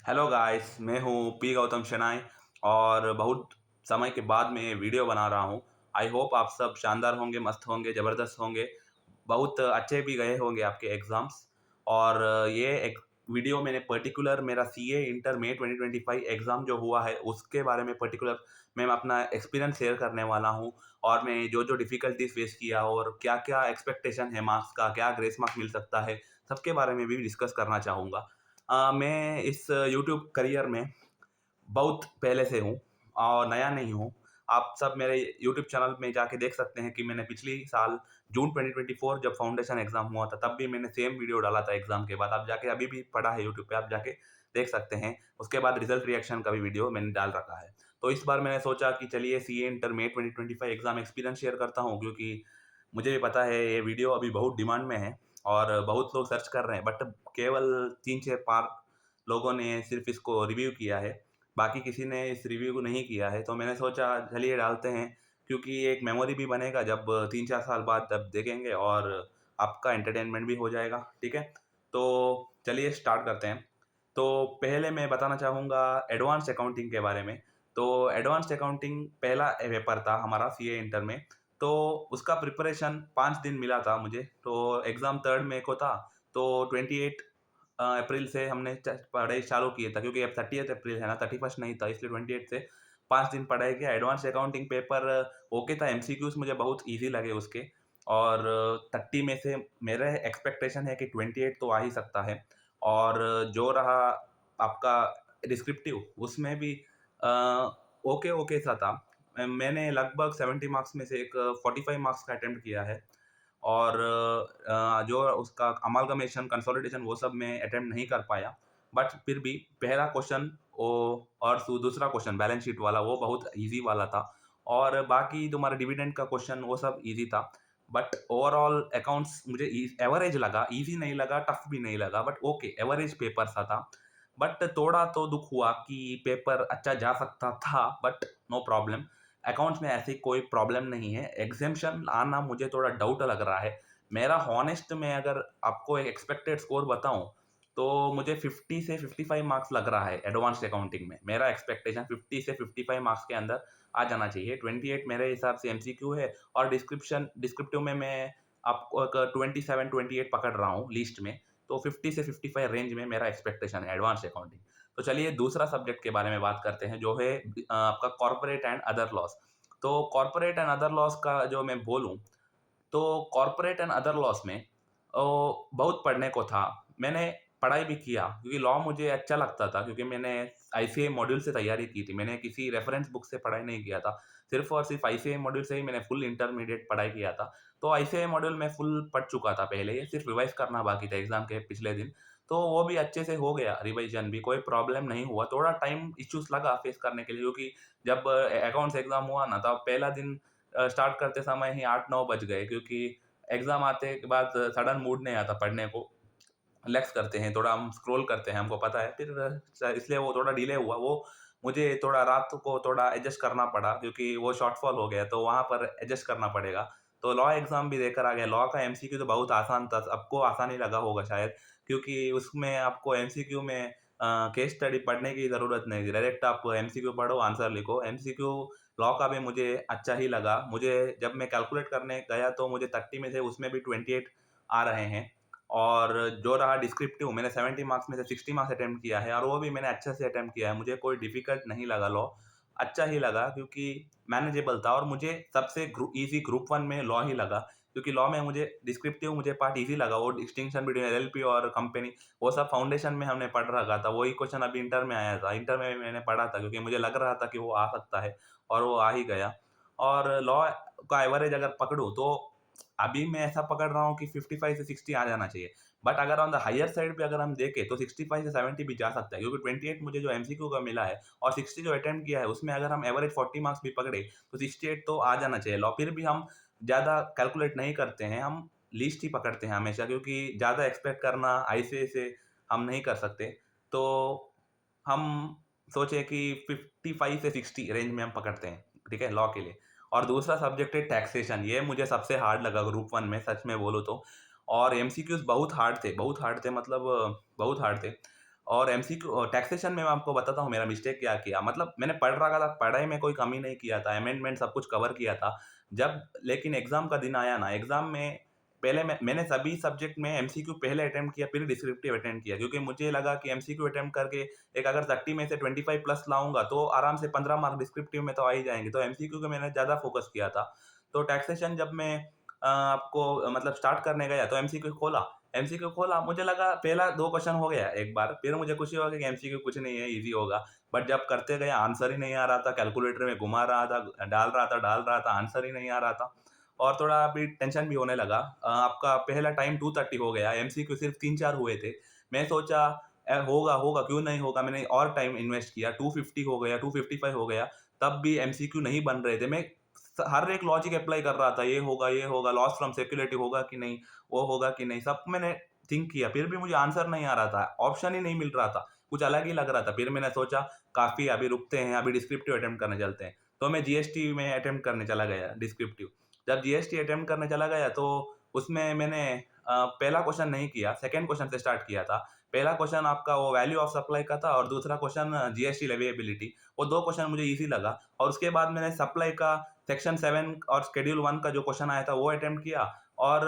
Hello guys, मैं हूँ P Gautam शनाई और बहुत समय के बाद मैं ये वीडियो बना रहा हूँ। आई होप आप सब शानदार होंगे, मस्त होंगे, ज़बरदस्त होंगे, बहुत अच्छे भी गए होंगे आपके एग्ज़ाम्स। और ये एक वीडियो मैंने पर्टिकुलर मेरा सीए इंटर मई 2025 एग्ज़ाम जो हुआ है उसके बारे में पर्टिकुलर मैं अपना एक्सपीरियंस शेयर करने वाला हूँ। और मैं जो डिफ़िकल्टीज़ फेस किया और क्या-क्या एक्सपेक्टेशन है मार्क्स का, क्या ग्रेस मार्क मिल सकता है, सबके बारे में भी डिस्कस करना चाहूँगा। मैं इस यूट्यूब करियर में बहुत पहले से हूँ और नया नहीं हूँ। आप सब मेरे यूट्यूब चैनल में जाके देख सकते हैं कि मैंने पिछली साल जून 2024 जब फाउंडेशन एग्ज़ाम हुआ था, तब भी मैंने सेम वीडियो डाला था एग्ज़ाम के बाद। आप जाके अभी भी पड़ा है यूट्यूब पे, आप जाके देख सकते हैं। उसके बाद रिज़ल्ट रिएक्शन का भी वीडियो मैंने डाल रखा है। तो इस बार मैंने सोचा कि चलिए सीए इंटर मई 2025 एग्ज़ाम एक्सपीरियंस शेयर करता हूँ, क्योंकि मुझे भी पता है ये वीडियो अभी बहुत डिमांड में है और बहुत लोग सर्च कर रहे हैं, बट केवल 3-4 लोगों ने सिर्फ़ इसको रिव्यू किया है। बाकी किसी ने इस रिव्यू को नहीं किया है, तो मैंने सोचा चलिए डालते हैं, क्योंकि एक मेमोरी भी बनेगा जब 3-4 साल बाद तब देखेंगे और आपका एंटरटेनमेंट भी हो जाएगा, ठीक है? तो चलिए स्टार्ट करते हैं। तो पहले मैं बताना चाहूँगा एडवांस्ड अकाउंटिंग के बारे में। तो एडवांस्ड अकाउंटिंग पहला पेपर था हमारा सीए इंटर में, तो उसका प्रिपरेशन 5 दिन मिला था मुझे। तो एग्ज़ाम 3rd मई को था, तो 28 अप्रैल से हमने पढ़ाई चालू किया था, क्योंकि अब 30th अप्रैल है ना, 31st नहीं था, इसलिए 28 से 5 दिन पढ़ाई किया। एडवांस अकाउंटिंग पेपर ओके था, एमसीक्यूज मुझे बहुत इजी लगे उसके। और 30 में से मेरे एक्सपेक्टेशन है कि 28 तो आ ही सकता है। और जो रहा आपका डिस्क्रिप्टिव, उसमें भी अ, ओके ओके सा था। मैंने लगभग 70 मार्क्स में से एक 45 मार्क्स का अटेम्प्ट किया है। और जो उसका अमाल्गमेशन, कंसोलिडेशन, वो सब मैं अटेम्प्ट नहीं कर पाया। बट फिर भी पहला क्वेश्चन वो और दूसरा क्वेश्चन बैलेंस शीट वाला वो बहुत ईज़ी वाला था। और बाकी तुम्हारा डिविडेंड का क्वेश्चन वो सब ईज़ी था। बट ओवरऑल अकाउंट्स मुझे एवरेज लगा, ईज़ी नहीं लगा, टफ भी नहीं लगा, बट ओके एवरेज पेपर सा था। बट थोड़ा तो दुःख हुआ कि पेपर अच्छा जा सकता था, बट नो प्रॉब्लम। अकाउंट्स में ऐसी कोई प्रॉब्लम नहीं है। एग्ज़ेम्पशन आना मुझे थोड़ा डाउट लग रहा है। मेरा हॉनेस्ट में अगर आपको एक एक्सपेक्टेड स्कोर बताऊँ, तो मुझे 50 से 55 मार्क्स लग रहा है एडवांस्ड अकाउंटिंग में। मेरा एक्सपेक्टेशन 50 से 55 मार्क्स के अंदर आ जाना चाहिए। 28 मेरे हिसाब से एमसीक्यू है और डिस्क्रिप्टिव में मैं आपको एक 27-28 पकड़ रहा हूँ लिस्ट में। तो 50 से 55 रेंज में मेरा एक्सपेक्टेशन है एडवांस्ड अकाउंटिंग। तो चलिए दूसरा सब्जेक्ट के बारे में बात करते हैं, जो है आपका कॉर्पोरेट एंड अदर लॉस। तो कॉर्पोरेट एंड अदर लॉस का जो मैं बोलूँ, तो कॉर्पोरेट एंड अदर लॉस में बहुत पढ़ने को था। मैंने पढ़ाई भी किया, क्योंकि लॉ मुझे अच्छा लगता था, क्योंकि मैंने आईसीए मॉड्यूल से तैयारी की थी। मैंने किसी रेफरेंस बुक से पढ़ाई नहीं किया था। सिर्फ़ और सिर्फ़ आईसीए मॉड्यूल से ही मैंने फुल इंटरमीडिएट पढ़ाई किया था। तो आईसीए मॉड्यूल मैं फुल पढ़ चुका था पहले ही, सिर्फ़ रिवाइज़ करना बाकी था एग्ज़ाम के पिछले दिन। तो वो भी अच्छे से हो गया, रिविज़न भी, कोई प्रॉब्लम नहीं हुआ। थोड़ा टाइम इश्यूज़ लगा फेस करने के लिए, क्योंकि जब अकाउंट्स एग्ज़ाम हुआ ना, तब पहला दिन स्टार्ट करते समय ही 8-9 बज गए, क्योंकि एग्ज़ाम आते के बाद सडन मूड नहीं आता पढ़ने को। रिलैक्स करते हैं, थोड़ा हम स्क्रॉल करते हैं, हमको पता है। फिर इसलिए वो थोड़ा डिले हुआ। वो मुझे थोड़ा रात को थोड़ा एडजस्ट करना पड़ा, क्योंकि वो शॉर्टफॉल हो गया, तो वहाँ पर एडजस्ट करना पड़ेगा। तो लॉ एग्ज़ाम भी देकर आ गया। लॉ का एमसीक्यू तो बहुत आसान था, सबको आसान ही लगा होगा शायद, क्योंकि उसमें आपको एमसीक्यू में केस स्टडी पढ़ने की ज़रूरत नहीं थी। डायरेक्ट आप एमसीक्यू पढ़ो, आंसर लिखो। एमसीक्यू लॉ का भी मुझे अच्छा ही लगा। मुझे जब मैं कैलकुलेट करने गया, तो मुझे 30 में से उसमें भी 28 आ रहे हैं। और जो रहा डिस्क्रिप्टिव, मैंने 70 मार्क्स में से 60 मार्क्स अटेम्प्ट किया है, और वो भी मैंने अच्छे से अटेम्प्ट किया है। मुझे कोई डिफ़िकल्ट नहीं लगा लॉ, अच्छा ही लगा, क्योंकि मैनेजेबल था। और मुझे सबसे ईज़ी ग्रुप 1 में लॉ ही लगा, क्योंकि लॉ में मुझे डिस्क्रिप्टिव मुझे पार्ट ईज़ी लगा। वो डिस्टिंक्शन बिटवीन एलएलपी और कंपनी, वो सब फाउंडेशन में हमने पढ़ रखा था। वही क्वेश्चन अभी इंटर में आया था। इंटर में मैंने पढ़ा था, क्योंकि मुझे लग रहा था कि वो आ सकता है, और वो आ ही गया। और लॉ का एवरेज अगर पकड़ूँ, तो अभी मैं ऐसा पकड़ रहा हूँ कि 55 से 60 आ जाना चाहिए। बट अगर ऑन द हायर साइड पे अगर हम देखें, तो 65 से 70 भी जा सकता है, क्योंकि 28 मुझे जो एमसीक्यू का मिला है और 60 जो अटेम्प्ट किया है, उसमें अगर हम एवरेज 40 मार्क्स भी पकड़े, तो 68 तो आ जाना चाहिए लॉ। फिर भी हम ज़्यादा कैलकुलेट नहीं करते हैं, हम लीस्ट ही पकड़ते हैं हमेशा, क्योंकि ज़्यादा एक्सपेक्ट करना आईसीए से हम नहीं कर सकते। तो हम सोचे कि 55 से 60 रेंज में हम पकड़ते हैं, ठीक है, लॉ के लिए। और दूसरा सब्जेक्ट है टैक्सेशन। ये मुझे सबसे हार्ड लगा ग्रुप 1 में, सच में बोलूँ तो। और एमसीक्यूज़ बहुत हार्ड थे, बहुत हार्ड थे, मतलब बहुत हार्ड थे। और एमसीक्यू टैक्सेशन में मैं आपको बताता हूँ मेरा मिस्टेक क्या किया। मतलब मैंने पढ़ रखा था, पढ़ाई में कोई कमी नहीं किया था, अमेंडमेंट सब कुछ कवर किया था। जब लेकिन एग्ज़ाम का दिन आया ना, एग्ज़ाम में पहले मैंने सभी सब्जेक्ट में एमसीक्यू पहले अटेम्प्ट किया, फिर डिस्क्रिप्टिव अटेम्प्ट किया, क्योंकि मुझे लगा कि एमसीक्यू अटेम्प्ट करके एक अगर 30 में से 25 प्लस लाऊँगा, तो आराम से 15 मार्क डिस्क्रिप्टिव में तो आ ही जाएँगे। तो एमसीक्यू को मैंने ज़्यादा फ़ोकस किया था। तो टैक्सेशन जब मैं आपको मतलब स्टार्ट करने गया, तो एमसीक्यू खोला, मुझे लगा पहला 2 क्वेश्चन हो गया एक बार, फिर मुझे खुशी हो गई कि एमसीक्यू कुछ नहीं है, ईज़ी होगा। बट जब करते गए आंसर ही नहीं आ रहा था, कैलकुलेटर में घुमा रहा था, डाल रहा था, आंसर ही नहीं आ रहा था और थोड़ा अभी टेंशन भी होने लगा। आपका पहला टाइम 230 हो गया, एमसीक्यू सिर्फ़ 3-4 हुए थे। मैं सोचा होगा, होगा, क्यों नहीं होगा? मैंने और टाइम इन्वेस्ट किया, 250 हो गया, 255 हो गया, तब भी एमसीक्यू नहीं बन रहे थे। मैं हर एक लॉजिक अप्लाई कर रहा था, ये होगा, लॉस फ्रॉम स्पेक्युलेटिव होगा कि नहीं, वो होगा कि नहीं, सब मैंने थिंक किया, फिर भी मुझे आंसर नहीं आ रहा था, ऑप्शन ही नहीं मिल रहा था, कुछ अलग ही लग रहा था। फिर मैंने सोचा काफ़ी अभी रुकते हैं, अभी डिस्क्रिप्टिव अटेम्प्ट करने चलते हैं। तो मैं जीएसटी में अटेम्प्ट करने चला गया डिस्क्रिप्टिव। जब जीएसटी अटेम्प्ट करने चला गया, तो उसमें मैंने पहला क्वेश्चन नहीं किया, सेकंड क्वेश्चन से स्टार्ट किया था। पहला क्वेश्चन आपका वो वैल्यू ऑफ सप्लाई का था और दूसरा क्वेश्चन जीएसटी लेविएबिलिटी। वो 2 क्वेश्चन मुझे ईज़ी लगा और उसके बाद मैंने सप्लाई का सेक्शन 7 और शेड्यूल 1 का जो क्वेश्चन आया था वो अटेम्प्ट किया और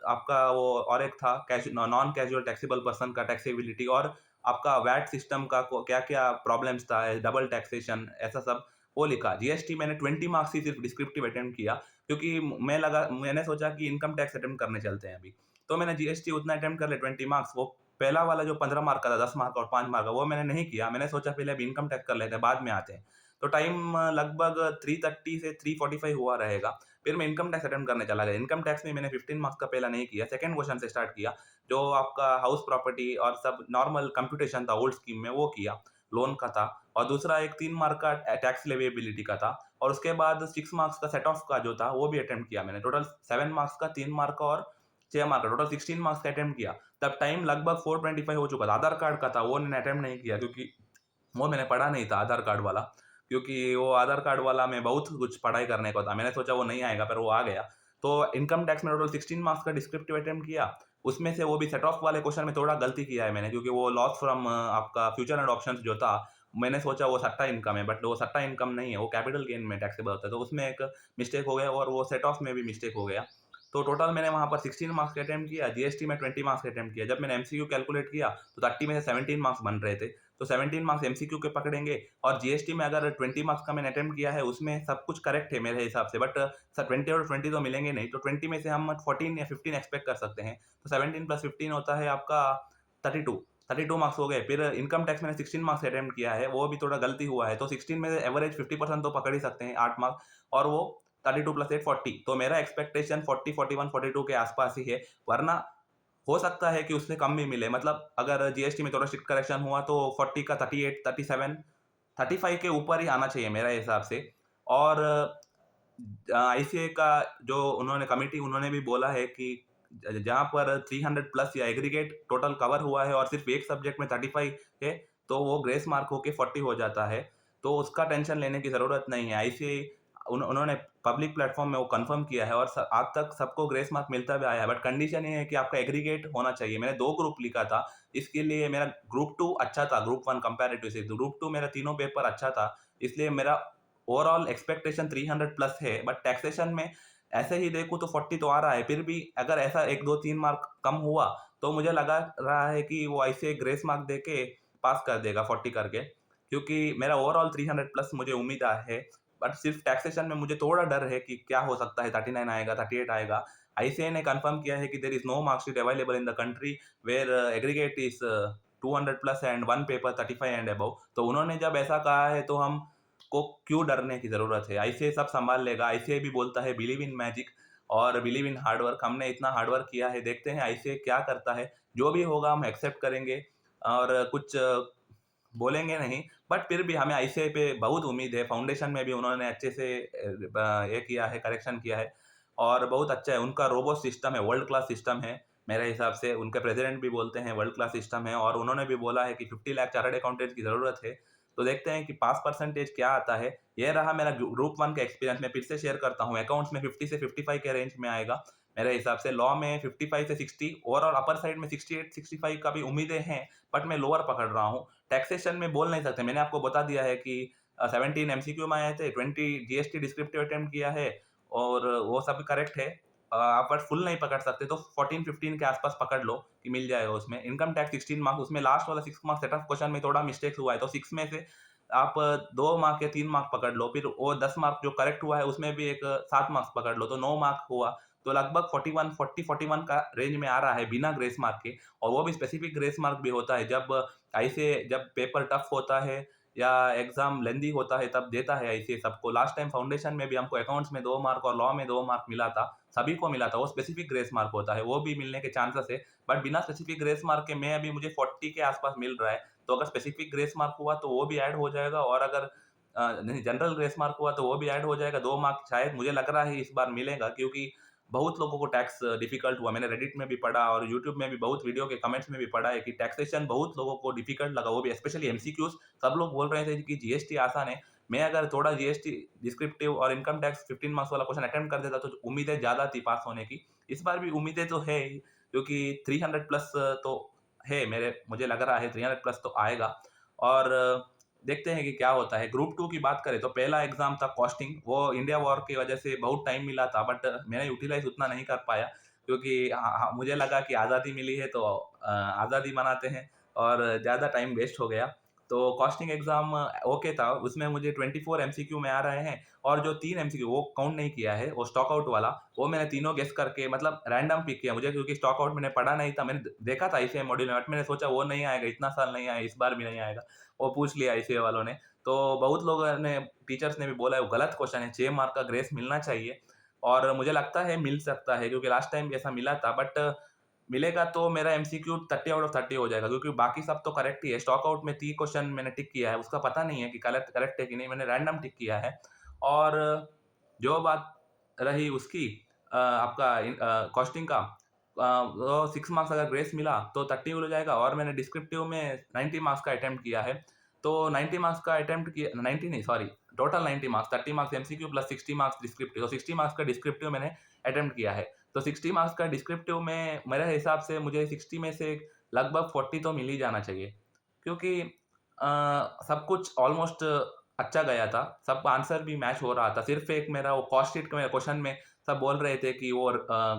आपका वो और एक था नॉन कैजुअल टैक्सेबल पर्सन का टैक्सेबिलिटी और आपका वैट सिस्टम का क्या-क्या प्रॉब्लम्स था, डबल टैक्सेशन ऐसा सब वो लिखा। जीएसटी मैंने 20 मार्क्स ही सिर्फ डिस्क्रिप्टिव अटेम्प्ट किया क्योंकि मैंने सोचा कि इनकम टैक्स अटेम्प्ट करने चलते हैं अभी। तो मैंने जीएसटी उतना अटेम्प्ट कर लिया 20 मार्क्स, वो पहला वाला जो 15 मार्क का था, 10 मार्क और 5 मार्क का, वो मैंने नहीं किया। मैंने सोचा पहले अभी इनकम टैक्स कर लेते हैं, बाद में आते हैं। तो टाइम लगभग 3:30 से 3:45 हुआ रहेगा। फिर मैं इनकम टैक्स अटेम्प्ट करने चला गया। इनकम टैक्स में मैंने 15 मार्क्स का पहला नहीं किया, सेकंड क्वेश्चन से स्टार्ट किया, जो आपका हाउस प्रॉपर्टी और सब नॉर्मल कंप्यूटेशन था ओल्ड स्कीम में, वो किया, लोन का था और दूसरा एक 3 मार्क का टैक्स लेविएबिलिटी का था और उसके बाद 6 मार्क्स का सेट ऑफ का जो था, वो भी अटेम्प्ट किया मैंने। टोटल 7 मार्क्स का 3 मार्क का और 6 मार्क का, टोटल 16 मार्क्स का अटेम्प्ट किया। तब टाइम लगभग 4:25 हो चुका था। आधार कार्ड का था, वो मैंने अटेम्प्ट नहीं किया क्योंकि वो मैंने पढ़ा नहीं था आधार कार्ड वाला, क्योंकि वो आधार कार्ड वाला में बहुत कुछ पढ़ाई करने को था। मैंने सोचा वो नहीं आएगा, पर वो आ गया। तो इनकम टैक्स में टोटल 16 मार्क्स का डिस्क्रिप्टिव अटेम्प्ट किया। उसमें से वो भी सेट ऑफ वाले क्वेश्चन में थोड़ा गलती किया है मैंने, क्योंकि वो लॉस फ्रॉम आपका फ्यूचर एंड ऑप्शंस जो था, मैंने सोचा वो सट्टा इनकम है, बट वो सट्टा इनकम नहीं है, वो कैपिटल गेन में टैक्सेबल होता है। तो उसमें एक मिस्टेक हो गया और वो सेट ऑफ में भी मिस्टेक हो गया। तो टोटल मैंने वहाँ पर 16 मार्क्स का अटेम्प्ट किया, जीएसटी में 20 मार्क्स का अटेम्प्ट किया। जब मैंने एमसीक्यू कैलकुलेट किया, तो 30 में से 17 मार्क्स बन रहे थे। तो 17 मार्क्स एमसीक्यू के पकड़ेंगे और जीएसटी में अगर 20 मार्क्स का मैंने अटेम्प्ट किया है, उसमें सब कुछ करेक्ट है मेरे हिसाब से, बट सर 20 और 20 तो मिलेंगे नहीं, तो 20 में से हम 14 या 15 एक्सपेक्ट कर सकते हैं। तो 17 प्लस 15 होता है आपका 32, 32 मार्क्स हो गए। फिर इनकम टैक्स मैंने 16 मार्क्स अटेम्प्ट किया है, वो भी थोड़ा गलती हुआ है, तो 16 में से एवरेज 50% तो पकड़ ही सकते हैं, 8 मार्क्स और वो 32 प्लस 8 40, तो मेरा एक्सपेक्टेशन 40, 41, 42 के आसपास ही है, वरना हो सकता है कि उससे कम भी मिले। मतलब अगर जीएसटी में थोड़ा स्ट्रिक्ट करेक्शन हुआ तो 40 का 38, 37, 35 के ऊपर ही आना चाहिए मेरे हिसाब से। और आईसीए का जो उन्होंने कमिटी उन्होंने भी बोला है कि जहाँ पर 300 प्लस या एग्रीगेट टोटल कवर हुआ है और सिर्फ एक सब्जेक्ट में 35 है, तो वो ग्रेस मार्क होके 40 हो जाता है। तो उसका टेंशन लेने की ज़रूरत नहीं है। आईसीए उन्होंने पब्लिक प्लेटफ़ॉर्म में वो कन्फर्म किया है और आज तक सबको ग्रेस मार्क मिलता भी आया है। बट कंडीशन ये है कि आपका एग्रीगेट होना चाहिए। मैंने 2 ग्रुप लिखा था, इसके लिए मेरा ग्रुप 2 अच्छा था, ग्रुप 1 कंपैरेटिव से। ग्रुप 2 मेरा तीनों पेपर अच्छा था, इसलिए मेरा ओवरऑल एक्सपेक्टेशन 300 प्लस है, बट टैक्सेशन में ऐसे ही देखूँ तो 40 तो आ रहा है। फिर भी अगर ऐसा 1, 2, 3 मार्क कम हुआ, तो मुझे लगा रहा है कि वो ऐसे ग्रेस मार्क देके पास कर देगा 40 करके, क्योंकि मेरा ओवरऑल 300 प्लस मुझे उम्मीद है। बट सिर्फ टैक्सेशन में मुझे थोड़ा डर है कि क्या हो सकता है, 39 आएगा, 38 आएगा। आईसीएआई ने कंफर्म किया है कि there is no marksheet available in the country where aggregate is 200 plus and 1 paper 35 and above. तो उन्होंने जब ऐसा कहा है, तो हम को क्यों डरने की ज़रूरत है? आईसीआई सब सँभाल लेगा। आईसीआई भी बोलता है बिलीव इन मैजिक और बिलीव इन हार्ड वर्क। हमने इतना हार्ड वर्क किया है, देखते हैं आईसीआई क्या करता है। जो भी होगा हम एक्सेप्ट करेंगे और कुछ बोलेंगे नहीं, बट फिर भी हमें आईसीआई पे बहुत उम्मीद है। फाउंडेशन में भी उन्होंने अच्छे से ये किया है, करेक्शन किया है और बहुत अच्छा है। उनका रोबोट सिस्टम है, वर्ल्ड क्लास सिस्टम है मेरे हिसाब से। उनके प्रेज़िडेंट भी बोलते हैं वर्ल्ड क्लास सिस्टम है और उन्होंने भी बोला है कि 50 लाख चार्टर्ड अकाउंटेंट्स की ज़रूरत है। तो देखते हैं कि पास परसेंटेज क्या आता है। ये रहा मेरा ग्रुप 1 का एक्सपीरियंस। मैं फिर से शेयर करता हूँ, अकाउंट्स में 50 से 55 के रेंज में आएगा। मेरे हिसाब से लॉ में 55 से 60 ओवरऑल अपर साइड में 68-65 का भी उम्मीदें हैं, बट मैं लोअर पकड़ रहा हूँ। टैक्सेशन में बोल नहीं सकते, मैंने आपको बता दिया है कि 17 एमसीक्यू में आए थे, 20 जीएसटी डिस्क्रिप्टिव अटेम्प्ट किया है और वो सब करेक्ट है। आप बट फुल नहीं पकड़ सकते तो 14-15 के आसपास पकड़ लो कि मिल जाएगा उसमें। इनकम टैक्स 16 मार्क्स, उसमें लास्ट वाला 6 मार्क्स सेट ऑफ क्वेश्चन में थोड़ा मिस्टेक्स हुआ है, तो 6 में से आप 2 मार्क या 3 मार्क पकड़ लो, फिर वो 10 मार्क जो करेक्ट हुआ है उसमें भी एक 7 मार्क्स पकड़ लो, तो 9 मार्क हुआ। तो लगभग 41 का रेंज में आ रहा है बिना ग्रेस मार्क के, और वो भी स्पेसिफिक ग्रेस मार्क भी होता है जब पेपर टफ होता है या एग्जाम लेंदी होता है तब देता है ऐसे सबको। लास्ट टाइम फाउंडेशन में भी हमको अकाउंट्स में 2 मार्क और लॉ में 2 मार्क मिला था, सभी को मिला था, वो स्पेसिफिक ग्रेस मार्क होता है, वो भी मिलने के चांसेस है। बट बिना स्पेसिफिक ग्रेस मार्क के मैं अभी मुझे 40 के आसपास मिल रहा है, तो अगर स्पेसिफिक ग्रेस मार्क हुआ तो वो भी ऐड हो जाएगा, और अगर नहीं जनरल ग्रेस मार्क हुआ तो वो भी ऐड हो जाएगा। 2 मार्क शायद मुझे लग रहा है इस बार मिलेगा, क्योंकि बहुत लोगों को टैक्स डिफिकल्ट हुआ। मैंने रेडिट में भी पढ़ा और यूट्यूब में भी बहुत वीडियो के कमेंट्स में भी पढ़ा है कि टैक्सेशन बहुत लोगों को डिफिकल्ट लगा, वो भी स्पेशली एमसीक्यूज। सब लोग बोल रहे थे कि जीएसटी आसान है। मैं अगर थोड़ा जीएसटी डिस्क्रिप्टिव और इनकम टैक्स 15 मार्क्स वाला क्वेश्चन अटेम्प्ट कर देता तो उम्मीदें ज़्यादा थी पास होने की। इस बार भी उम्मीदें तो है ही, क्योंकि 300 प्लस तो है, मेरे मुझे लग रहा है 300 प्लस तो आएगा। और देखते हैं कि क्या होता है। ग्रुप 2 की बात करें तो पहला एग्ज़ाम था कॉस्टिंग, वो इंडिया वॉर की वजह से बहुत टाइम मिला था, बट मैंने यूटिलाइज़ उतना नहीं कर पाया, क्योंकि मुझे लगा कि आज़ादी मिली है तो आज़ादी मनाते हैं, और ज़्यादा टाइम वेस्ट हो गया। तो कॉस्टिंग एग्ज़ाम ओके था, उसमें मुझे 24 एमसीक्यू में आ रहे हैं, और जो 3 एमसीक्यू वो काउंट नहीं किया है, वो स्टॉक आउट वाला, वो मैंने तीनों गेस करके मतलब रैंडम पिक किया मुझे, क्योंकि स्टॉक आउट मैंने पढ़ा नहीं था। मैंने देखा था आईसीएआई मॉड्यूल में, बट मैंने सोचा वो नहीं आएगा, इतना साल नहीं आया, इस बार भी नहीं आएगा। वो पूछ लिया आईसीएआई वालों ने, तो बहुत लोगों ने, टीचर्स ने भी बोला है वो गलत क्वेश्चन है, 6 मार्क का ग्रेस मिलना चाहिए, और मुझे लगता है मिल सकता है, क्योंकि लास्ट टाइम भी ऐसा मिला था। बट मिलेगा तो मेरा एमसीक्यू 30 आउट ऑफ 30 हो जाएगा, क्योंकि बाकी सब तो करेक्ट ही है। स्टॉक आउट में 3 क्वेश्चन मैंने टिक किया है, उसका पता नहीं है कि करेक्ट करेक्ट है कि नहीं, मैंने रैंडम टिक किया है। और जो बात रही उसकी आपका कॉस्टिंग का, वो 6 मार्क्स अगर ग्रेस मिला तो 30 हो जाएगा, और मैंने डिस्क्रिप्टिव में 90 मार्क्स का अटेम्प्ट किया है। तो 90 मार्क्स का अटेम्प्ट किया, 90 नहीं sorry, total 90 marks, 30 marks MCQ plus 60 marks descriptive, तो 60 मार्क्स का डिस्क्रिप्टिव मैंने अटेम्प्ट किया है। तो 60 मार्क्स का डिस्क्रिप्टिव में मेरे हिसाब से मुझे 60 में से लगभग 40 तो मिल ही जाना चाहिए, क्योंकि सब कुछ ऑलमोस्ट अच्छा गया था, सब आंसर भी मैच हो रहा था। सिर्फ एक मेरा वो कॉस्ट शीट में क्वेश्चन में सब बोल रहे थे कि वो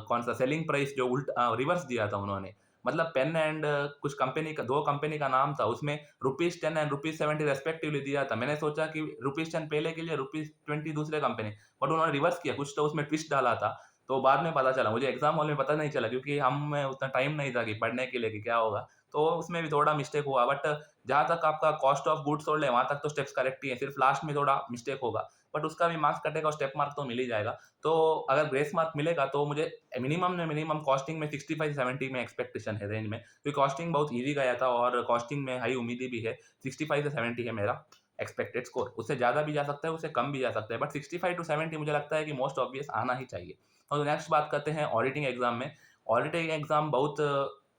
कौन सा सेलिंग प्राइस जो रिवर्स दिया था उन्होंने, मतलब पेन एंड कुछ कंपनी का, 2 कंपनी का नाम था, उसमें ₹10 एंड ₹70 रेस्पेक्टिवली दिया था। मैंने सोचा कि ₹10 पहले के लिए, ₹20 दूसरे कंपनी, बट उन्होंने रिवर्स किया, कुछ तो उसमें ट्विस्ट डाला था। तो बाद में पता चला, मुझे एग्ज़ाम हॉल में पता नहीं चला, क्योंकि हम में उतना टाइम नहीं था कि पढ़ने के लिए कि क्या होगा। तो उसमें भी थोड़ा मिस्टेक हुआ, बट जहाँ तक आपका कॉस्ट ऑफ गुड्स सोल्ड है, वहाँ तक तो स्टेप्स करेक्ट ही है, सिर्फ लास्ट में थोड़ा मिस्टेक होगा, बट उसका भी मार्क्स कटेगा और स्टेप मार्क तो मिल ही जाएगा। तो अगर ग्रेस मार्क मिलेगा तो मुझे मिनिमम में मिनिमम कॉस्टिंग में 65 से 70 में एक्सपेक्टेशन है रेंज में, क्योंकि कॉस्टिंग बहुत ईज़ी गया था और कॉस्टिंग में हाई उम्मीदें भी है। 65 से 70 है मेरा एक्सपेक्टेड स्कोर, उससे ज़्यादा भी जा सकता है, उससे कम भी जा सकता है, बट 65 टू 70 मुझे लगता है कि मोस्ट ऑब्वियस आना ही चाहिए। और नेक्स्ट बात करते हैं ऑडिटिंग एग्ज़ाम में। ऑडिटिंग एग्ज़ाम बहुत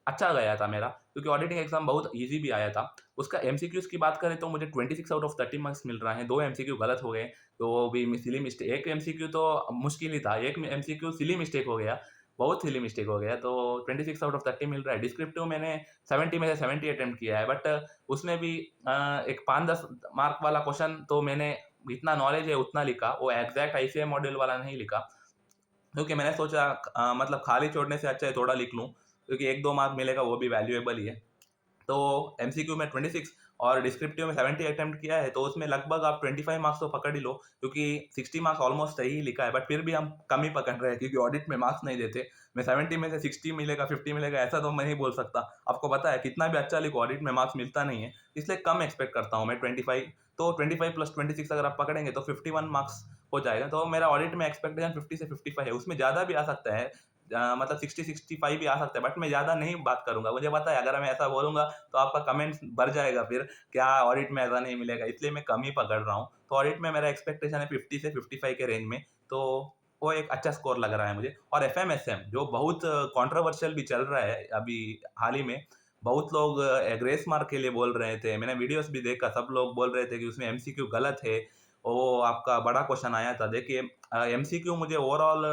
अच्छा गया था मेरा, क्योंकि ऑडिटिंग एग्ज़ाम बहुत ईज़ी भी आया था। उसका एमसीक्यूज़ की बात करें तो मुझे 26 आउट ऑफ 30 मार्क्स मिल रहे हैं, 2 एमसीक्यू गलत हो गए, तो वो भी सिली मिस्टेक, एक एमसीक्यू तो मुश्किल ही था, एक एमसीक्यू सिली मिस्टेक हो गया, बहुत सिली मिस्टेक हो गया, तो 26 आउट ऑफ 30 मिल रहा है। डिस्क्रिप्टिव मैंने 70 में से 70 अटेम्प्ट किया है, बट उसमें भी एक 5-10 मार्क वाला क्वेश्चन तो मैंने, जितना नॉलेज है उतना लिखा, वो एग्ज़ैक्ट आईसीएआई मॉडल वाला नहीं लिखा, क्योंकि मैंने सोचा मतलब खाली छोड़ने से अच्छा है थोड़ा लिख लूँ, क्योंकि 1-2 मार्क मिलेगा वो भी वैल्यूएबल ही है। तो एमसीक्यू में 26 और डिस्क्रिप्टिव में 70 अटेम्प्ट किया है, तो उसमें लगभग आप 25 मार्क्स तो पकड़ ही लो, क्योंकि 60 मार्क्स ऑलमोस्ट सही ही लिखा है, बट फिर भी हम कम ही पकड़ रहे हैं, क्योंकि ऑडिट में मार्क्स नहीं देते। मैं 70 में से 60 मिलेगा, 50 मिलेगा, ऐसा तो मैं नहीं बोल सकता। आपको पता है कितना भी अच्छा लिखो, ऑडिट में मार्क्स मिलता नहीं है, इसलिए कम एक्सपेक्ट करता हूँ मैं 25। तो 25 प्लस 26 अगर आप पकड़ेंगे तो 51 मार्क्स हो जाएगा। तो मेरा ऑडिट में एक्सपेक्टेशन 50 से 55 है, उसमें ज़्यादा भी आ सकता है, मतलब 60-65 भी आ सकता है, बट मैं ज़्यादा नहीं बात करूँगा। मुझे पता है अगर मैं ऐसा बोलूँगा तो आपका कमेंट्स बढ़ जाएगा फिर, क्या ऑडिट में ऐसा नहीं मिलेगा, इसलिए मैं कम ही पकड़ रहा हूँ। तो ऑडिट में मेरा एक्सपेक्टेशन है 50 से 55 के रेंज में, तो वो एक अच्छा स्कोर लग रहा है मुझे। और एफएमएसएम जो बहुत कंट्रोवर्शियल भी चल रहा है अभी हाल ही में, बहुत लोग ग्रेस मार्क के लिए बोल रहे थे। मैंने वीडियोज़ भी देखा, सब लोग बोल रहे थे कि उसमें एमसीक्यू गलत है, वो आपका बड़ा क्वेश्चन आया था। देखिए एमसीक्यू मुझे ओवरऑल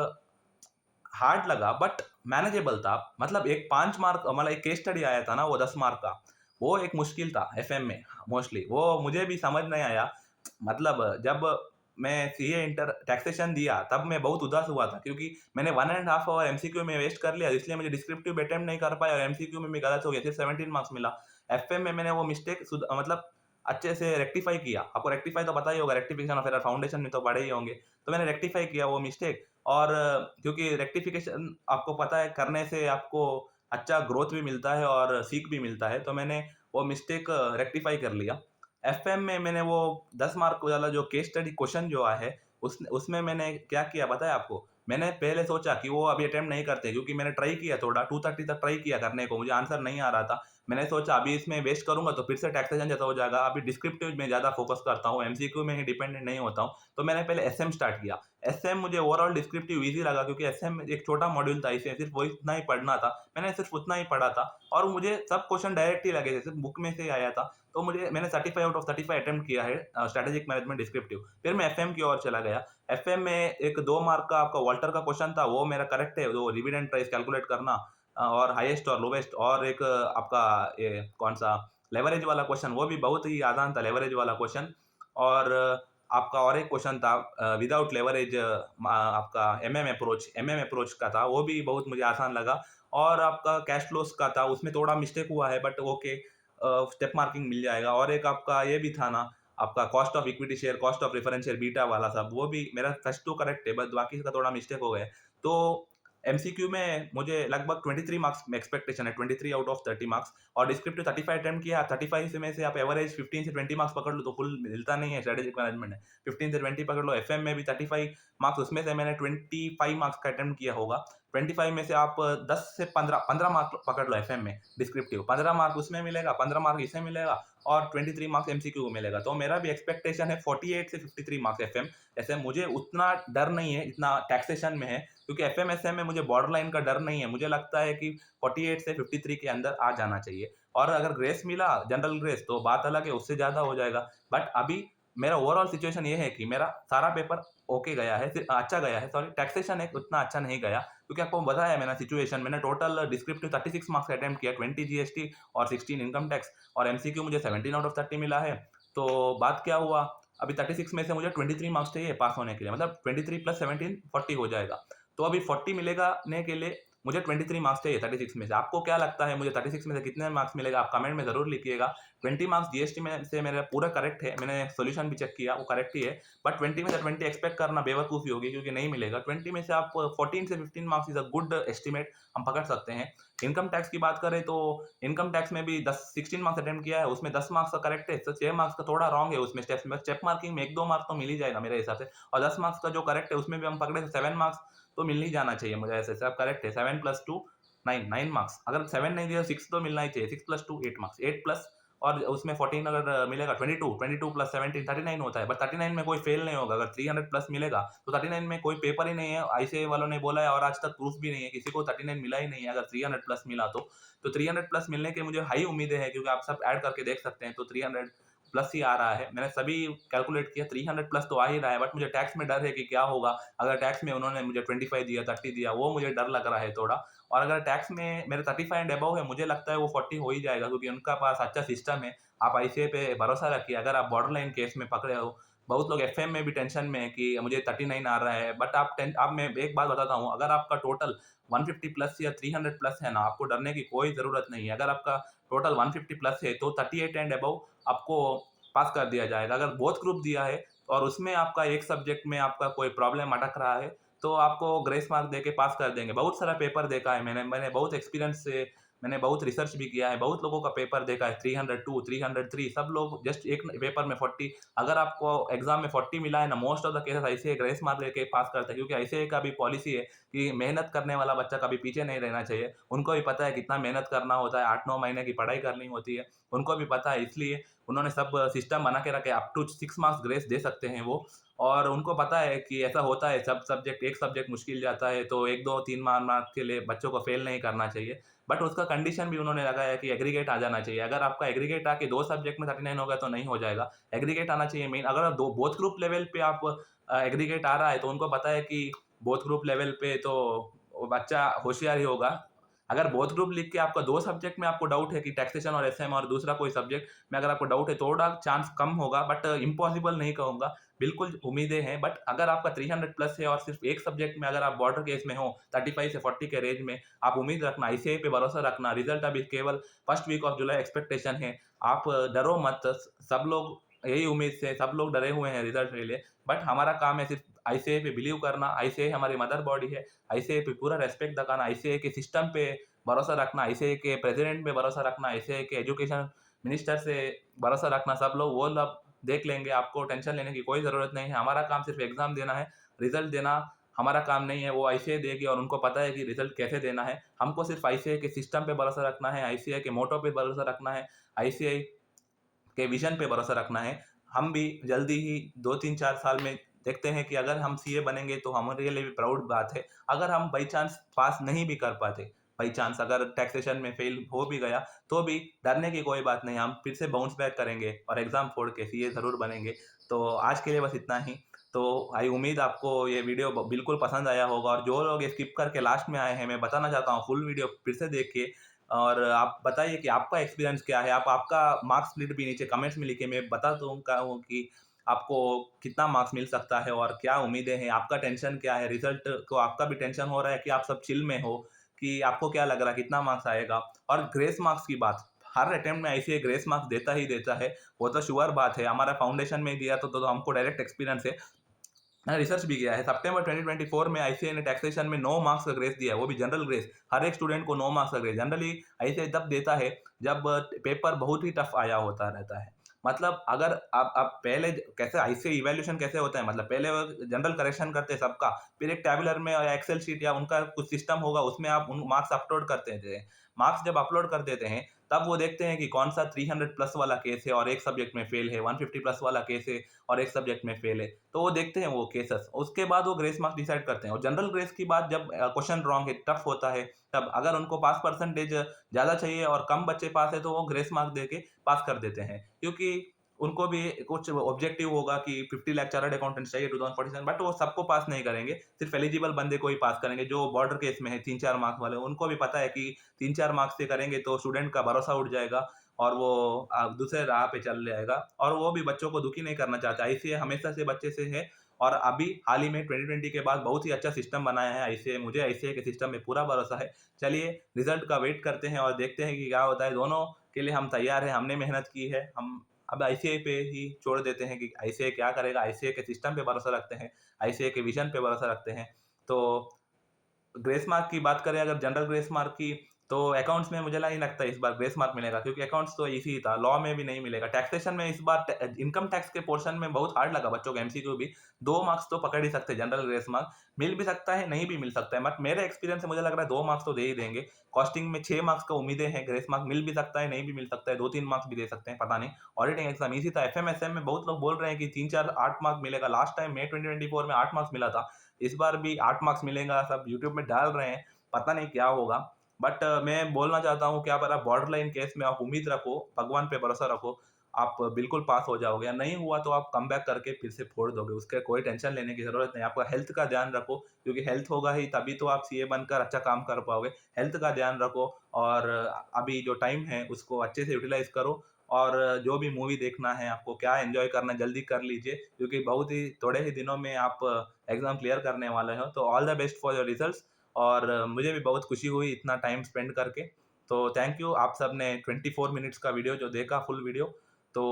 हार्ड लगा बट मैनेजेबल था। मतलब एक 5 मार्क मतलब एक केस स्टडी आया था ना वो 10 मार्क का, वो एक मुश्किल था एफएम में मोस्टली, वो मुझे भी समझ नहीं आया। मतलब जब मैं सीए इंटर टैक्सेशन दिया तब मैं बहुत उदास हुआ था क्योंकि मैंने 1 एंड हाफ आवर एमसीक्यू में वेस्ट कर लिया, इसलिए मुझे डिस्क्रिप्टिव अटेम्प्ट नहीं कर पाया और एमसीक्यू में भी गलत हो गया, सिर्फ 17 मार्क्स मिला। एफएम में मैंने वो मिस्टेक मतलब अच्छे से रेक्टिफाई किया। आपको रेक्टिफाई तो पता ही होगा, रेक्टिफिकेशन ऑफ एरर फाउंडेशन में तो पढ़े ही होंगे। तो मैंने रेक्टिफाई किया वो मिस्टेक, और क्योंकि रेक्टिफिकेशन आपको पता है करने से आपको अच्छा ग्रोथ भी मिलता है और सीख भी मिलता है, तो मैंने वो मिस्टेक रेक्टिफाई कर लिया। एफएम में मैंने वो 10 मार्क वाला जो केस स्टडी क्वेश्चन जो है, उसमें मैंने क्या किया पता है आपको? मैंने पहले सोचा कि वो अभी अटेम्प्ट नहीं करते क्योंकि मैंने ट्राई किया थोड़ा 230 तक ट्राई किया करने को, मुझे आंसर नहीं आ रहा था। मैंने सोचा अभी इसमें वेस्ट करूँगा तो फिर से टैक्सेशन जैसा हो जाएगा, अभी डिस्क्रिप्टिव में ज़्यादा फोकस करता हूँ, एमसीक्यू में ही डिपेंडेंट नहीं होता हूँ। तो मैंने पहले एसएम स्टार्ट किया। एसएम मुझे ओवरऑल डिस्क्रिप्टिव ईज़ी लगा क्योंकि एसएम एक छोटा मॉड्यूल था, इसे सिर्फ वो इतना ही पढ़ना था। मैंने सिर्फ उतना ही पढ़ा था और मुझे सब क्वेश्चन डायरेक्ट ही लगे थे, सिर्फ बुक में से ही आया था। तो मैंने 35 आउट ऑफ 35 अटेम्प्ट किया है स्ट्रैटेजिक मैनेजमेंट डिस्क्रिप्टिव। फिर मैं एफएम की ओर चला गया। एफएम में एक 2 मार्क का आपका वाल्टर का क्वेश्चन था, वो मेरा करेक्ट है, वो डिविडेंड प्राइस कैलकुलेट करना और हाईएस्ट और लोवेस्ट, और एक आपका ये कौन-सा लेवरेज वाला क्वेश्चन, वो भी बहुत ही आसान था लेवरेज वाला क्वेश्चन। और आपका और एक क्वेश्चन था विदाउट लेवरेज आपका एमएम अप्रोच का था, वो भी बहुत मुझे आसान लगा। और आपका कैश फ्लोज का था, उसमें थोड़ा मिस्टेक हुआ है बट ओके, स्टेप मार्किंग मिल जाएगा। और एक आपका ये भी था ना, आपका cost of equity share, cost of preference share, beta वाला सब, वो भी मेरा फर्स्ट तो करेक्ट है, बस बाकी का थोड़ा मिस्टेक हो गया है। तो एमसीक्यू में मुझे लगभग 23 मार्क्स में एक्सपेक्टेशन है, 23 आउट ऑफ 30 मार्क्स। और डिस्क्रिप्टिव 35 अटेम्प्ट किया, 35 से में से आप एवरेज 15 से 20 मार्क्स पकड़ लो तो फुल मिलता नहीं है स्ट्रेटेजिक मैनेजमेंट में। 15 से 20 पकड़ लो। एफएम में भी 35 मार्क्स, उसमें से मैंने 25 मार्क्स का अटेम्प्ट किया होगा। 25 में से आप 10 से 15 मार्क पकड़ लो एफएम में डिस्क्रिप्टिव, 15 मार्क उसमें मिलेगा, 15 मार्क इसमें मिलेगा और 23 मार्क्स एमसीक्यू को मिलेगा। तो मेरा भी एक्सपेक्टेशन है 48 से 53 मार्क्स एफएम। ऐसे मुझे उतना डर नहीं है इतना टैक्सेशन में है, क्योंकि एफएमएसएम में मुझे बॉर्डर लाइन का डर नहीं है। मुझे लगता है कि 48 से 53 के अंदर आ जाना चाहिए, और अगर ग्रेस मिला जनरल ग्रेस तो बात अलग है, उससे ज़्यादा हो जाएगा। बट अभी मेरा ओवरऑल सिचुएशन ये है कि मेरा सारा पेपर ओके गया है, अच्छा गया है, सॉरी टैक्सेशन है उतना अच्छा नहीं गया, क्योंकि आपको बताया मेरा सिचुएशन, मैंने टोटल डिस्क्रिप्टिव 36 मार्क्स अटेम्प्ट किया, 20 जीएसटी और 16 इनकम टैक्स, और एमसीक्यू मुझे 17 आउट ऑफ 30 मिला है। तो बात क्या हुआ, अभी 36 में से मुझे 23 मार्क्स चाहिए पास होने के लिए, मतलब 23 प्लस 17 40 हो जाएगा। तो अभी 40 मिलेगा ने के लिए मुझे 23 मार्क्स चाहिए 36 में से। आपको क्या लगता है मुझे 36 में से कितने मार्क्स मिलेगा, आप कमेंट में ज़रूर लिखिएगा। 20 मार्क्स जीएसटी में से मेरा पूरा करेक्ट है, मैंने सॉल्यूशन भी चेक किया वो करेक्ट ही है। बट 20 में से 20 एक्सपेक्ट करना बेवकूफ़ी होगी, क्योंकि नहीं मिलेगा। 20 में से आप 14 से 15 marks is a good estimate, हम पकड़ सकते हैं। इनकम टैक्स की बात करें तो इनकम टैक्स में भी 16 मार्क्स अटेम्प्ट किया है, उसमें 10 मार्क्स का करेक्ट है, तो 6 मार्क्स का थोड़ा रॉन्ग है उसमें स्टेप्स में। स्टेप मार्किंग में 1-2 मार्क्स तो मिल ही जाएगा मेरे हिसाब से, और 10 मार्क्स का जो करेक्ट है उसमें भी हम पकड़े 7 मार्क्स तो मिल ही जाना चाहिए मुझे ऐसे, सब करेक्ट है। 7 प्लस 2 9 मार्क्स, अगर 7 नहीं दिया 6 तो मिलना ही चाहिए। 6 प्लस 2 8 मार्क्स, 8 प्लस और उसमें 14 अगर मिलेगा 22 प्लस 17 39 होता है, बट 39 में कोई फेल नहीं होगा। अगर 300 प्लस मिलेगा तो 39 में कोई पेपर ही नहीं है, आईसीएआई वालों ने बोला है, और आज तक प्रूफ भी नहीं है, किसी को 39 मिला ही नहीं है अगर 300 प्लस मिला तो 300 प्लस मिलने के मुझे हाई उम्मीदें हैं, क्योंकि आप सब ऐड करके देख सकते हैं तो 300 प्लस ही आ रहा है। मैंने सभी कैलकुलेट किया, 300 प्लस तो आ ही रहा है, बट मुझे टैक्स में डर है कि क्या होगा अगर टैक्स में उन्होंने मुझे 25 दिया 30 दिया, वो मुझे डर लग रहा है थोड़ा। और अगर टैक्स में मेरे 35 एंड अबव है, मुझे लगता है वो 40 हो ही जाएगा, क्योंकि उनका पास अच्छा सिस्टम है। आप आईसीए पे भरोसा रखिए, अगर आप बॉर्डर लाइन केस में पकड़े हो, बहुत लोग एफएम में भी टेंशन में है कि मुझे 39 आ रहा है, बट आप मैं एक बात बताता हूँ, अगर आपका टोटल 150 प्लस या 300 प्लस है ना, आपको डरने की कोई ज़रूरत नहीं है। अगर आपका टोटल 150 प्लस है तो 38 एंड अबव आपको पास कर दिया जाएगा। अगर बोथ ग्रुप दिया है और उसमें आपका एक सब्जेक्ट में आपका कोई प्रॉब्लम अटक रहा है, तो आपको ग्रेस मार्क देके पास कर देंगे। बहुत सारा पेपर देखा है मैंने बहुत एक्सपीरियंस से, मैंने बहुत रिसर्च भी किया है, बहुत लोगों का पेपर देखा है, 302, 303, सब लोग जस्ट एक पेपर में 40। अगर आपको एग्ज़ाम में 40 मिला है ना, most of the cases ICAI grace mark लेके पास करता है, क्योंकि आईसीएआई का भी पॉलिसी है कि मेहनत करने वाला बच्चा कभी पीछे नहीं रहना चाहिए। उनको भी पता है कितना मेहनत करना होता है, 8-9 महीने की पढ़ाई करनी होती है, उनको भी पता है, इसलिए उन्होंने सब सिस्टम बना के रखे, अप टू 6 मार्क्स ग्रेस दे सकते हैं वो। और उनको पता है कि ऐसा होता है, सब सब्जेक्ट एक सब्जेक्ट मुश्किल जाता है तो 1, 2, 3 मार्क के लिए बच्चों को फेल नहीं करना चाहिए। बट उसका कंडीशन भी उन्होंने लगाया है कि एग्रीगेट आ जाना चाहिए। अगर आपका एग्रीगेट आके 2 सब्जेक्ट में 39 हो गया तो नहीं हो जाएगा। एग्रीगेट आना चाहिए मेन, अगर दो बोथ ग्रुप लेवल पे आप एग्रीगेट आ रहा है तो उनको पता है कि बोथ ग्रुप लेवल पे तो वो बच्चा होशियार ही होगा। अगर बोथ ग्रुप लिख के आपका 2 सब्जेक्ट में आपको डाउट है कि टैक्सेशन और एसएम और दूसरा कोई सब्जेक्ट में अगर आपको डाउट है, थोड़ा चांस कम होगा, बट इम्पॉसिबल नहीं कहूँगा, बिल्कुल उम्मीदें हैं। बट अगर आपका 300 प्लस है और सिर्फ़ एक सब्जेक्ट में अगर आप बॉर्डर केस में हो, 35 से 40 के रेंज में, आप उम्मीद रखना, आईसीएआई पे भरोसा रखना। रिज़ल्ट अभी केवल first week of July expectation है। आप डरो मत, सब लोग यही उम्मीद से सब लोग डरे हुए हैं रिज़ल्ट के लिए। बट हमारा काम है सिर्फ़ आईसीएआई पे बिलीव करना, आईसीएआई हमारी मदर बॉडी है, आईसीएआई पे पूरा रिस्पेक्ट दिखाना, आईसीएआई के सिस्टम पे भरोसा रखना, आईसीएआई के प्रेज़िडेंट पे भरोसा रखना, आईसीएआई के एजुकेशन मिनिस्टर से भरोसा रखना। सब लोग वो लोग देख लेंगे, आपको टेंशन लेने की कोई ज़रूरत नहीं है। हमारा काम सिर्फ़ एग्ज़ाम देना है, रिज़ल्ट देना हमारा काम नहीं है, वो आईसीएआई देगी और उनको पता है कि रिज़ल्ट कैसे देना है। हमको सिर्फ़ आईसीएआई के सिस्टम पे भरोसा रखना है, आईसीएआई के मोटो पे भरोसा रखना है, आईसीएआई के विज़न पे भरोसा रखना है। हम भी जल्दी ही 2-3-4 साल में देखते हैं कि अगर हम सीए बनेंगे तो हमारे लिए भी प्राउड बात है। अगर हम बाई चांस पास नहीं भी कर पाते, बाई चांस अगर टैक्सेशन में फेल हो भी गया, तो भी डरने की कोई बात नहीं, हम फिर से बाउंस बैक करेंगे और एग्ज़ाम फोड़ के सीए ज़रूर बनेंगे। तो आज के लिए बस इतना ही। तो आई उम्मीद आपको ये वीडियो बिल्कुल पसंद आया होगा, और जो लोग ये स्किप करके लास्ट में आए हैं, मैं बताना चाहता हूँ फुल वीडियो फिर से देखिए और आप बताइए कि आपका एक्सपीरियंस क्या है? आप आपका मार्क्स स्प्लिट भी नीचे कमेंट्स में लिखिए, मैं बता दूँगा हूँ कि आपको कितना मार्क्स मिल सकता है और क्या उम्मीदें हैं? आपका टेंशन क्या है? रिज़ल्ट को आपका भी टेंशन हो रहा है कि आप सब चिल में हो, कि आपको क्या लग रहा है कितना मार्क्स आएगा? और ग्रेस मार्क्स की बात, हर अटेम्प्ट में आईसीएआई ग्रेस मार्क्स देता ही देता है, वो तो श्योर बात है। हमारा फाउंडेशन में दिया तो हमको डायरेक्ट एक्सपीरियंस है। मैंने रिसर्च भी किया है। सितंबर 2024 में आईसीएआई ने टैक्सेशन में 9 मार्क्स का ग्रेस दिया है, वो भी जनरल ग्रेस। हर एक स्टूडेंट को 9 मार्क्स का ग्रेस। जनरली आईसीएआई तब देता है जब पेपर बहुत ही टफ आया होता रहता है। मतलब अगर आप पहले कैसे आईसीएआई इवैल्यूएशन कैसे होता है, मतलब पहले वो जनरल करेक्शन करते हैं सबका, फिर एक टैबुलर में या एक्सेल शीट या उनका कुछ सिस्टम होगा, उसमें आप उन मार्क्स अपलोड करते थे। मार्क्स जब अपलोड कर देते हैं, तब वो देखते हैं कि कौन-सा 300 प्लस वाला केस है और एक सब्जेक्ट में फेल है, 150 प्लस वाला केस है और एक सब्जेक्ट में फेल है। तो वो देखते हैं वो केसेस, उसके बाद वो ग्रेस मार्क्स डिसाइड करते हैं। और जनरल ग्रेस की बात जब क्वेश्चन रॉन्ग है, टफ होता है, तब अगर उनको पास परसेंटेज ज़्यादा चाहिए और कम बच्चे पास है, तो वो ग्रेस मार्क देके पास कर देते हैं। क्योंकि उनको भी कुछ ऑब्जेक्टिव होगा कि 50 लाख चार्टर्ड अकाउंटेंट्स चाहिए 2047, बट वो सबको पास नहीं करेंगे, सिर्फ एलिजिबल बंदे को ही पास करेंगे। जो बॉर्डर केस में है 3-4 मार्क्स वाले, उनको भी पता है कि 3-4 मार्क्स से करेंगे तो स्टूडेंट का भरोसा उठ जाएगा और वो दूसरे राह पे चल जाएगा, और वो भी बच्चों को दुखी नहीं करना चाहते। आईसीएआई हमेशा से बच्चे से है, और अभी हाल ही में 2020 के बाद बहुत ही अच्छा सिस्टम बनाया है आईसीएआई। मुझे आईसीएआई के सिस्टम में पूरा भरोसा है। चलिए रिजल्ट का वेट करते हैं और देखते हैं कि क्या होता है। दोनों के लिए हम तैयार हैं, हमने मेहनत की है। हम अब आईसीएआई पे ही छोड़ देते हैं कि आईसीएआई क्या करेगा। आईसीएआई के सिस्टम पे भरोसा रखते हैं, आईसीएआई के विजन पे भरोसा रखते हैं। तो ग्रेस मार्क की बात करें अगर जनरल ग्रेस मार्क की, तो अकाउंट्स में मुझे नहीं लगता इस बार ग्रेस मार्क मिलेगा, क्योंकि अकाउंट्स तो इजी था, लॉ में भी नहीं मिलेगा। टैक्सेशन में इस बार इनकम टैक्स के पोर्शन में बहुत हार्ड लगा बच्चों को, एमसीक्यू भी 2 मार्क्स तो पकड़ ही सकते हैं। जनरल ग्रेस मार्क मिल भी सकता है, नहीं भी मिल सकता है, बट मेरे एक्सपीरियंस से मुझे लग रहा है 2 मार्क्स तो दे ही देंगे। कॉस्टिंग में 6 मार्क्स का उम्मीदें हैं, ग्रेस मार्क मिल भी सकता है, नहीं भी मिल सकता है, 2-3 मार्क्स भी दे सकते हैं, पता नहीं। ऑडिटिंग एग्जाम ईजी था। एफएमएसएम में बहुत लोग बोल रहे हैं कि 3-4 8 मार्क्स मिलेगा। लास्ट टाइम मई 2024 में 8 मार्क्स मिला था, इस बार भी 8 मार्क्स मिलेगा, सब यूट्यूब में डाल रहे हैं, पता नहीं क्या होगा। बट मैं बोलना चाहता हूँ कि आप अगर बॉर्डर लाइन केस में आप उम्मीद रखो, भगवान पे भरोसा रखो, आप बिल्कुल पास हो जाओगे। या नहीं हुआ तो आप कमबैक करके फिर से फोड़ दोगे, उसके कोई टेंशन लेने की ज़रूरत नहीं। आपका हेल्थ का ध्यान रखो, क्योंकि हेल्थ होगा ही तभी तो आप सीए बनकर अच्छा काम कर पाओगे। हेल्थ का ध्यान रखो, और अभी जो टाइम है उसको अच्छे से यूटिलाइज़ करो, और जो भी मूवी देखना है, आपको क्या एन्जॉय करना है जल्दी कर लीजिए, क्योंकि बहुत ही थोड़े ही दिनों में आप एग्ज़ाम क्लियर करने वाले हो। तो all the best for your results. और मुझे भी बहुत खुशी हुई इतना टाइम स्पेंड करके। तो थैंक यू, आप सब ने 24 मिनट्स का वीडियो जो देखा, फुल वीडियो। तो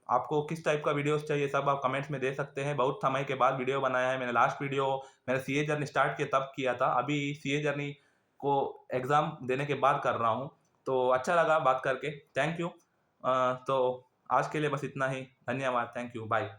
आपको किस टाइप का वीडियोज़ चाहिए सब आप कमेंट्स में दे सकते हैं। बहुत समय के बाद वीडियो बनाया है मैंने। लास्ट वीडियो मैंने सीए जर्नी स्टार्ट किया तब किया था, अभी सीए जर्नी को एग्ज़ाम देने के बाद कर रहा हूँ। तो अच्छा लगा बात करके, थैंक यू। तो आज के लिए बस इतना ही। धन्यवाद, थैंक यू, बाय।